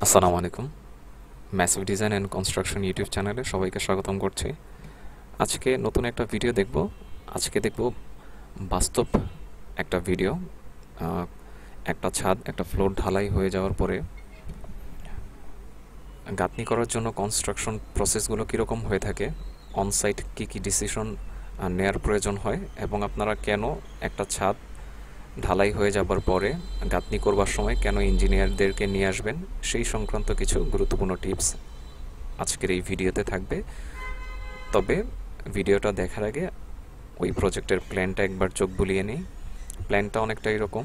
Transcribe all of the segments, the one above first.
আসসালামু আলাইকুম। Massive design and construction YouTube চ্যানেলে সবাইকে স্বাগতম করছি। আজকে নতুন একটা ভিডিও দেখব। আজকে দেখব বাস্তব একটা ভিডিও। একটা ছাদ, একটা ফ্লোর ঢালাই হয়ে যাওয়ার পরে গাঁথনি করার জন্য কনস্ট্রাকশন প্রসেসগুলো কীরকম হয়ে থাকে, অনসাইট কী কী ডিসিশন নেওয়ার প্রয়োজন হয়, এবং আপনারা কেন একটা ছাদ ঢালাই হয়ে যাবার পরে গাঁথনি করবার সময় কেন ইঞ্জিনিয়ারদেরকে নিয়ে আসবেন, সেই সংক্রান্ত কিছু গুরুত্বপূর্ণ টিপস আজকের এই ভিডিওতে থাকবে। তবে ভিডিওটা দেখার আগে ওই প্রজেক্টের প্ল্যানটা একবার চোখ বুলিয়ে নিই। প্ল্যানটা অনেকটা এরকম।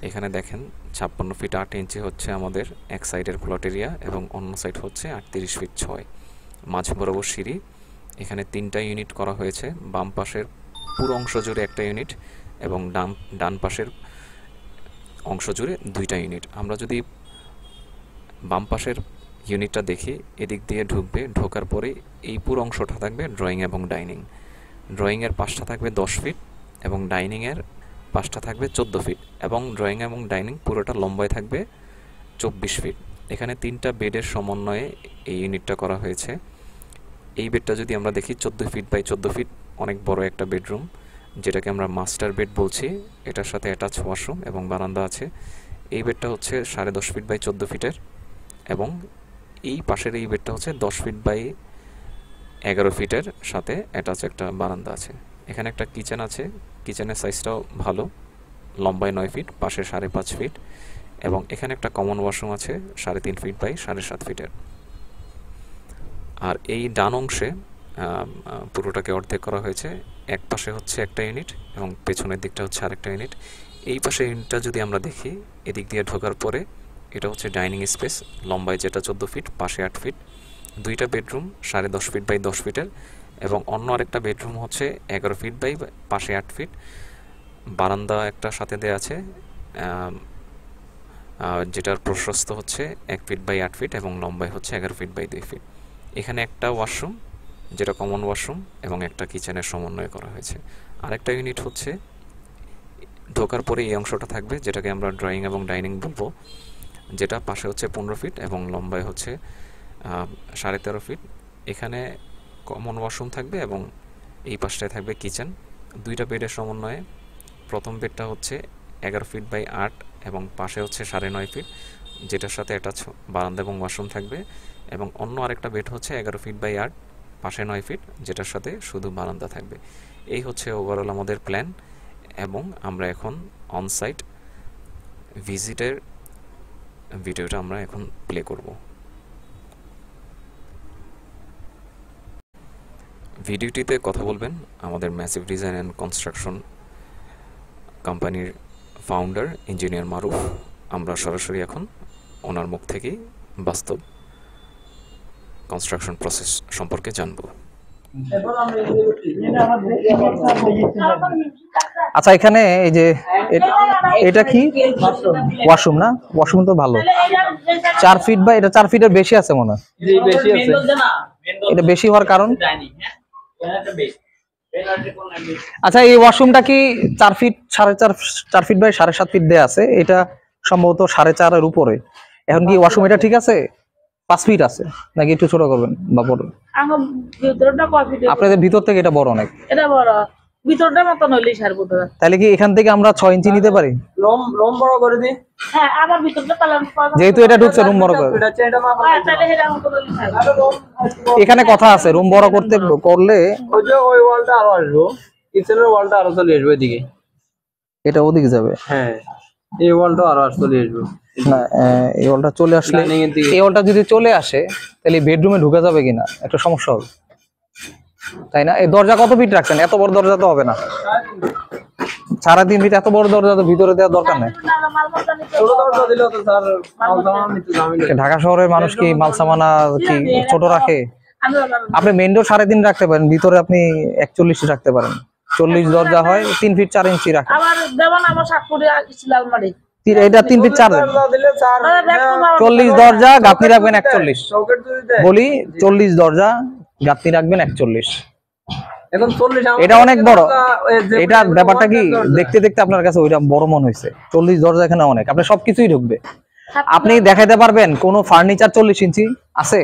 এখানে দেখেন 56 ফিট 8 ইঞ্চি হচ্ছে আমাদের এক সাইডের প্লট এরিয়া, এবং অন্য সাইড হচ্ছে 38 ফিট 6, মাঝ বরাবর সিঁড়ি। এখানে 3টা ইউনিট করা হয়েছে, বাম পাশের পুরো অংশ জুড়ে একটা ইউনিট এবং ডান পাশের অংশ জুড়ে 2টা ইউনিট। আমরা যদি বাম পাশের ইউনিটটা দেখি, এদিক দিয়ে ঢুকবে, ঢোকার পরে এই পুরো অংশটা থাকবে ড্রয়িং এবং ডাইনিং। ড্রয়িংয়ের পাশটা থাকবে 10 ফিট এবং ডাইনিংয়ের পাশটা থাকবে 14 ফিট, এবং ড্রয়িং এবং ডাইনিং পুরোটা লম্বায় থাকবে 24 ফিট। এখানে 3টা বেডের সমন্বয়ে এই ইউনিটটা করা হয়েছে। এই বেডটা যদি আমরা দেখি 14 ফিট বাই 14 ফিট, অনেক বড় একটা বেডরুম, যেটাকে আমরা মাস্টার বেড বলছি। এটার সাথে অ্যাটাচ ওয়াশরুম এবং বারান্দা আছে। এই বেডটা হচ্ছে 10.5 ফিট বাই 14 ফিটের, এবং এই পাশের এই বেডটা হচ্ছে 10 ফিট বাই 11 ফিটের, সাথে অ্যাটাচ একটা বারান্দা আছে। এখানে একটা কিচেন আছে, কিচেনের সাইজটাও ভালো, লম্বায় 9 ফিট, পাশে 5.5 ফিট, এবং এখানে একটা কমন ওয়াশরুম আছে 3.5 ফিট বাই 7.5 ফিটের। আর এই ডান অংশে পুরোটাকে অর্ধেক করা হয়েছে। এক পাশে হচ্ছে একটা ইউনিট এবং পেছনের দিকটা হচ্ছে আরেকটা ইউনিট। এই পাশে ইউনিটটা যদি আমরা দেখি, এদিক দিয়ে ঢোকার পরে এটা হচ্ছে ডাইনিং স্পেস, লম্বায় যেটা 14 ফিট, পাশে 8 ফিট, 2টা বেডরুম 10.5 ফিট বাই 10 ফিটের, এবং অন্য আরেকটা বেডরুম হচ্ছে 11 ফিট বাই পাশে 8 ফিট। বারান্দা একটা সাথে দেওয়া আছে, যেটার প্রশস্ত হচ্ছে 1 ফিট বাই 8 ফিট এবং লম্বায় হচ্ছে 11 ফিট বাই 2 ফিট। এখানে একটা ওয়াশরুম, যেটা কমন ওয়াশরুম, এবং একটা কিচেনের সমন্বয় করা হয়েছে। আরেকটা ইউনিট হচ্ছে ঢোকার পরে এই অংশটা থাকবে, যেটাকে আমরা ড্রয়িং এবং ডাইনিং বলবো, যেটা পাশে হচ্ছে 15 ফিট এবং লম্বায় হচ্ছে 13.5 ফিট। এখানে কমন ওয়াশরুম থাকবে এবং এই পাশটায় থাকবে কিচেন। 2টা বেডের সমন্বয়ে প্রথম বেডটা হচ্ছে 11 ফিট বাই 8 এবং পাশে হচ্ছে 9.5 ফিট, যেটার সাথে অ্যাটাচ বারান্দা এবং ওয়াশরুম থাকবে, এবং অন্য আরেকটা বেড হচ্ছে 11 ফিট বাই 8, পাশে 9 ফিট, যেটার সাথে শুধু বারান্দা থাকবে। এই হচ্ছে ওভারঅল আমাদের প্ল্যান, এবং আমরা এখন অনসাইট ভিজিটের ভিডিওটা আমরা এখন প্লে করব। ভিডিওটিতে কথা বলবেন আমাদের ম্যাসিভ ডিজাইন অ্যান্ড কনস্ট্রাকশন কোম্পানির ফাউন্ডার ইঞ্জিনিয়ার মারুফ। আমরা সরাসরি এখন ওনার মুখ থেকেই বাস্তব কনস্ট্রাকশন প্রসেস সম্পর্কে জানব। আচ্ছা, এখানে এই যে এটা কি ওয়াশরুম? না, ওয়াশরুম তো ভালো। 4 ফিট বা এটা 4 ফিটের বেশি আছে মনে হয়। জি, বেশি আছে। এটা বেশি হওয়ার কারণ? আচ্ছা, এই ওয়াশরুমটা কি 4 ফিট 4.5 ফিট বাই 7.5 ফিট দেয়া আছে? এটা সম্ভবত 4.5 এর উপরে। এখন কি ওয়াশরুম এটা ঠিক আছে? 5 ফিট আছে নাকি একটু ছোট করবেন বা বড়? আপনাদের ভিতর থেকে এটা বড় অনেক। এটা বড়, ভিতরটা মত নইলেই সারবো তো। তাহলে কি এখান থেকে আমরা 6 ইঞ্চি নিতে পারি? রুম বড় করে দি। হ্যাঁ, আমার ভিতরটা পালাম। যেহেতু এটা ঢুকছে, রুম বড় করে। এটা মাপ তাহলে হেরা মত নইলেই সারবো। এখানে কথা আছে, রুম বড় করলে ওই যে ওই ওয়ালটা আরো আসবে, কিচেনের ওয়ালটা আরো চলে আসবে এদিকে। এটা ওদিকে যাবে? হ্যাঁ, এই ওয়ালটা আরো চলে আসবে। না, এই ওয়ালটা চলে আসলে, এই ওয়ালটা যদি চলে আসে তাহলে বেডরুমে ঢুকে যাবে কিনা একটা সমস্যা হবে, তাই না? এই দরজা কত ফিট রাখছেন? এত বড় দরজা তো হবে না। 3.5 ফিট এত বড় দরজা তো ভিতরে দেওয়ার দরকার নেই। ছোট দরজা দিলে তো স্যার মাল সামান নিতে ঝামেলা। ঢাকা শহরের মানুষ কি মাল সামানা কি ছোট রাখে? আপনি মেইন ডোর 3.5 রাখতে পারেন, ভিতরে আপনি 41 রাখতে পারেন। 40 দরজা হয় 3 ফিট 4 ইঞ্চি রাখেন। আবার দেবান আমার 7 ফুট ছিল আলমারি। এটা 3 ফিট 4 দরজা দিলে স্যার 40 দরজা গাঁথনি রাখবেন 41। সকেট যদি দেয় বলি 40 দরজা গাঁথনি রাখবেন 41। এখন 40 এটা অনেক বড়। এটা ব্যাপারটা কি দেখতে দেখতে আপনার কাছে ওইটা বড় মনে হয়েছে? 40 দরজা এখানে অনেক, আপনি সবকিছুই ঢুকবে। আপনি দেখাইতে পারবেন কোন ফার্নিচার 40 ইঞ্চি আছে?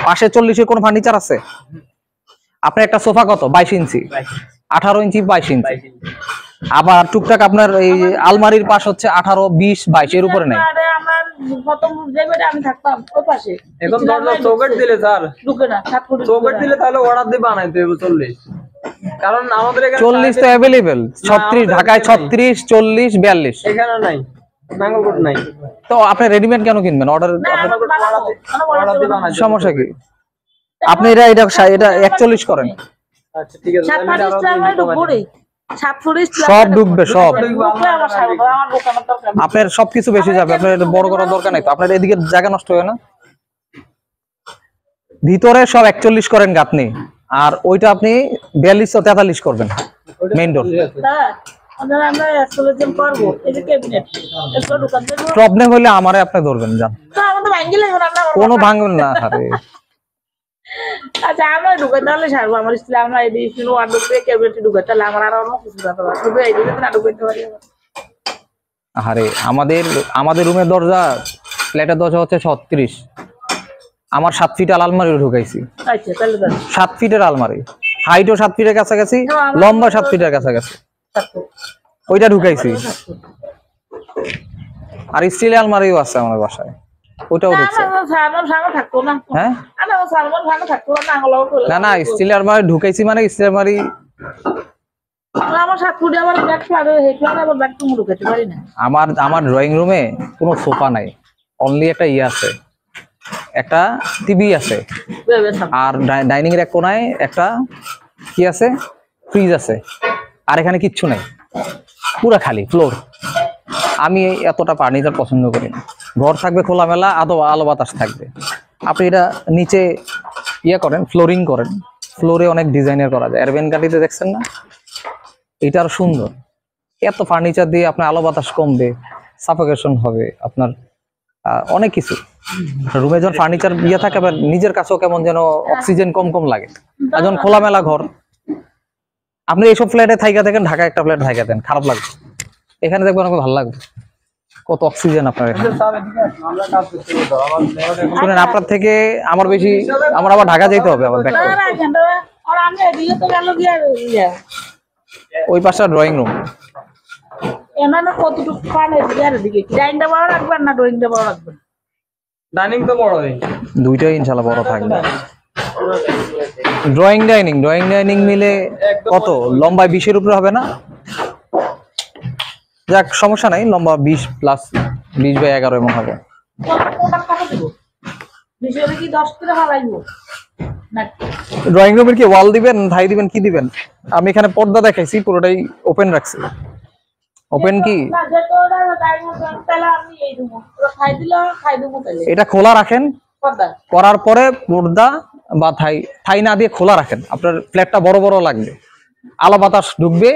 পাশে 40 এর কোন ফার্নিচার আছে? আপনার একটা সোফা কত 22 ইঞ্চি, 18 ইঞ্চি, 22 ইঞ্চি। আবার টুকটাক আপনার এই আলমারির পাশ হচ্ছে 18, 20, 22 এর উপরে নাই। আরে আমার প্রথম যে বেডে আমি থাকতাম ওই পাশে এখন দরজা চৌকাট দিলে স্যার, ঢুকে না 7 ফুট চৌকাট দিলে তাহলে অর্ডার দিয়ে বানাইতে হবে 40। কারণ আমাদের এখানে 40 তো অ্যাভেলেবেল, 36 ঢাকায় 36, 40, 42। এখানে নাই, নাঙ্গলকোট নাই। তো আপনি রেডিমেড কেন কিনবেন? অর্ডার অর্ডার দিয়ে বানাইতে হবে। সমস্যা কি? আপনি এটা 41 করেন, আচ্ছা ঠিক আছে, 7 আমি ফুট আরো ইসলাম দুই ঢুকবো রে 7 ফুট ইসলাম সব ঢুকবে সব। আমার সাহেব আমার দোকানের দরকার নেই। আপনার সবকিছু বেশি যাবে, আপনার এটা বড় করার দরকার নাই তো। আপনার এদিকে জায়গা নষ্ট হয় না। ভিতরে সব 41 করেন গাঁথনি, আর ওইটা আপনি 42 ও 43 করবেন মেইন ডোর। হ্যাঁ আমরা আমরা সলিউশন করব এই যে ক্যাবিনেট এসব দোকান থেকে প্রবলেম হলে আমারে আপনি ধরবেন, জান। তো আমাদের ভাঙ্গি লাগবে না আমরা কোনো ভাঙবেন না। আরে আচ্ছা আমরা ঢুকে তাহলে সারবো আমার ইসলাম আমরা এই দিন ওয়ার্ড থেকে ক্যাবিনেট ঢুকে তাহলে আমার আর অন্য কিছু জানতে পারবো শুধু এই দিকে না ঢুকতে পারি আরে আমাদের রুমের দরজা, ফ্ল্যাটের দরজা হচ্ছে 36। আমার 7 ফিট আলমারি ঢুকাইছি, আচ্ছা তাহলে তো 7 ফিটের আলমারি, হাইটও 7 ফিটের কাছাকাছি, লম্বা 7 ফিটের কাছাকাছি, ওইটা ঢুকাইছি। আর স্টিলের আলমারিও আছে আমার বাসায়, ওটাও ঢুকছে। সালমান ভাঙা থাকতো না হ্যাঁ আমরা সালমান ভাঙা থাকতো না আঙুল না স্টিলের আলমারি ঢুকাইছি, মানে স্টিলের আলমারি। আমার 7 ফুটে আবার ব্যাগ ফ্লাড হেডফ্লাড আবার ব্যাগ তুমি ঢুকাতে পারি না আমার ড্রয়িং রুমে কোনো সোফা নাই, অনলি একটা আছে, একটা টিভি আছে, ভেবে থাক আর ডাইনিং এর এক কোনায় একটা কি আছে, ফ্রিজ আছে, আর এখানে কিচ্ছু নাই, পুরা খালি ফ্লোর। আমি এতটা ফার্নিচার পছন্দ করি না। ঘর থাকবে খোলামেলা, আলো বাতাস থাকবে। আপনি এটা নিচে করেন, ফ্লোরিং করেন, ফ্লোরে অনেক ডিজাইনের করা যায়। এয়ারবেন কাটিতে দেখছেন না, এটা আর সুন্দর। এত ফার্নিচার দিয়ে আপনার আলো বাতাস কমবে, সাফোকেশন হবে আপনার, অনেক কিছু। রুমে যখন ফার্নিচার থাকে, আবার নিজের কাছেও কেমন যেন অক্সিজেন কম কম লাগে। আর যখন খোলামেলা ঘর, আপনি এইসব ফ্ল্যাটে থাইকা দেখেন, ঢাকা একটা ফ্ল্যাট থাইকা দেন, খারাপ লাগবে। এখানে দেখবেন আপনাকে ভালো লাগবে, কত অক্সিজেন আপনার এখানে। আমরা কাজ করতে হবে, আমার শুনেন, আপনার থেকে আমার বেশি, আমার আবার ঢাকা যেতে হবে আবার ব্যাক করে। আর আমি এদিকে তো গেল গিয়া ওই পাশটা ড্রয়িং রুম। এমন কতটুকু পানি দিয়ার দিকে ডাইনিংটা বড় রাখবেন না ড্রয়িংটা বড় রাখবেন ডাইনিং তো বড় নেই, দুইটাই ইনশাআল্লাহ বড় থাকবে। ড্রয়িং ডাইনিং মিলে কত লম্বায় 20 এর উপরে হবে না? যাক সমস্যা নাই, লম্বা 20 প্লাস 20/11 এমন হবে। কোনটা কত দেব বিষয়টা কি 10 কিলো ফালাইবো না ড্রয়িং রুমের কি ওয়াল দিবেন, ধাই দিবেন, কি দিবেন? আমি এখানে পর্দা দেখাইছি, পুরোটাই ওপেন রাখছি। ওপেন কি না যেটা ডাইনিং তাহলে আমি এই দেবো খাই দেবো তাহলে এটা খোলা রাখেন, পর্দা করার পরে পর্দা বা থাই না দিয়ে খোলা রাখেন। আপনার ফ্ল্যাটটা বড় বড় লাগবে, আলো বাতাস ঢুকবে।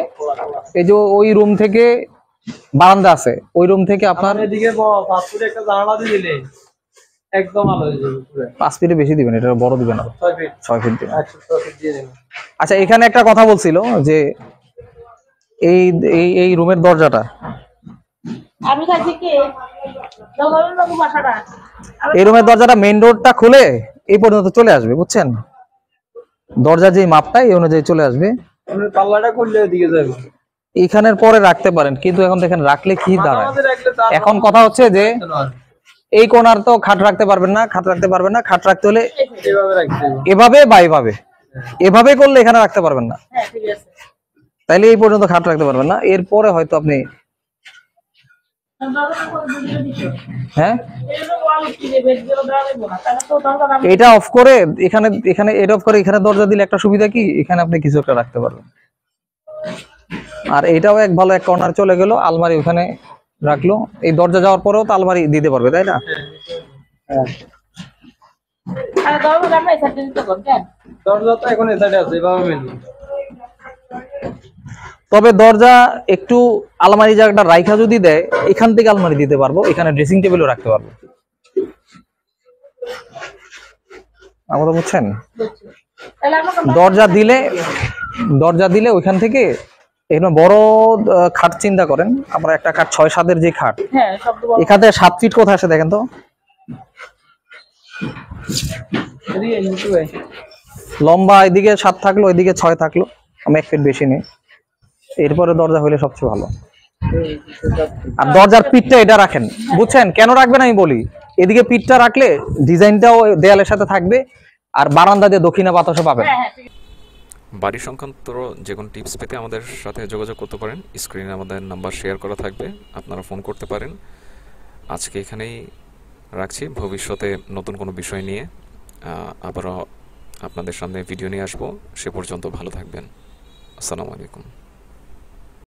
এই যে ওই রুম থেকে বারান্দা আছে, ওই রুম থেকে আপনার এদিকে 5 ফুটে একটা জানালা দিয়ে দিলে একদম আলো হয়ে যাবে পুরো। 5 ফিটে বেশি দিবেন, এটা বড় দিবেন না, 6 ফিট 6 ফিট দিবেন। আচ্ছা 6 ফিট দিয়ে দেন। আচ্ছা, এখানে একটা কথা বলছিল যে এই এই এই রুমের দরজাটা, আমি খাইছি কি জগলের বাবু বাসাটা এই রুমের দরজাটা মেইন ডোরটা খুলে এই পর্যন্ত চলে আসবে, বুঝছেন? দরজা যে মাপটা এই অনুযায়ী চলে আসবে। আপনি পাল্লাটা করলে ওদিকে যাবে, এখানের পরে রাখতে পারেন, কিন্তু এখন দেখেন রাখলে কি দাঁড়ায়। আমাদের রাখলে তার এখন কথা হচ্ছে যে এই কোণার তো খাট রাখতে পারবেন না, খাট রাখতে হলে এইভাবে রাখতে হবে। এভাবে বা এভাবে করলে এখানে রাখতে পারবেন না, হ্যাঁ ঠিক আছে তাইলে এই পর্যন্ত খাট রাখতে পারবেন না। এরপরে হয়তো আপনি হ্যাঁ এটা অফ করে এখানে এটা অফ করে এখানে দরজা দিলে একটা সুবিধা কি, এখানে আপনি কিছু একটা রাখতে পারবেন। আর এটাও এক ভালো, এক কর্নার চলে গেল, আলমারি ওখানে রাখলো। এই দরজা যাওয়ার পরেও তো আলমারি দিতে পারবে, তাই না? দরজা তো এখন এই সাইডে আছে, এভাবে মেলবে। তবে দরজা একটু আলমারি জায়গাটা রাইখা যদি দেয়, এখান থেকে আলমারি দিতে পারবো, এখানে ড্রেসিং টেবিলও রাখতে পারবো। আমরা বুঝছেন, দরজা দিলে ওইখান থেকে এখানে বড় খাট চিন্তা করেন, আমরা একটা খাট 6-7-এর যে খাট, হ্যাঁ শব্দ এখানে 7 ফিট কোথায় আসে দেখেন তো, লম্বা এদিকে 7 থাকলো, ওইদিকে 6 থাকলো, আমি 1 ফিট বেশি নেই। এরপরে দরজা হইলে সবচেয়ে ভালো। আর দরজার পিঠটা এটা রাখেন, বুঝছেন কেন রাখবেন আমি বলি। এদিকে পিঠটা রাখলে ডিজাইনটাও দেয়ালের সাথে থাকবে, আর বারান্দা দিয়ে দক্ষিণা বাতাসও পাবেন। বাড়ি সংক্রান্ত যে কোনো টিপস পেতে আমাদের সাথে যোগাযোগ করতে পারেন, স্ক্রিনে আমাদের নাম্বার শেয়ার করা থাকবে, আপনারা ফোন করতে পারেন। আজকে এখানেই রাখছি, ভবিষ্যতে নতুন কোনো বিষয় নিয়ে আবারও আপনাদের সামনে ভিডিও নিয়ে আসবো। সে পর্যন্ত ভালো থাকবেন। আসসালামু আলাইকুম।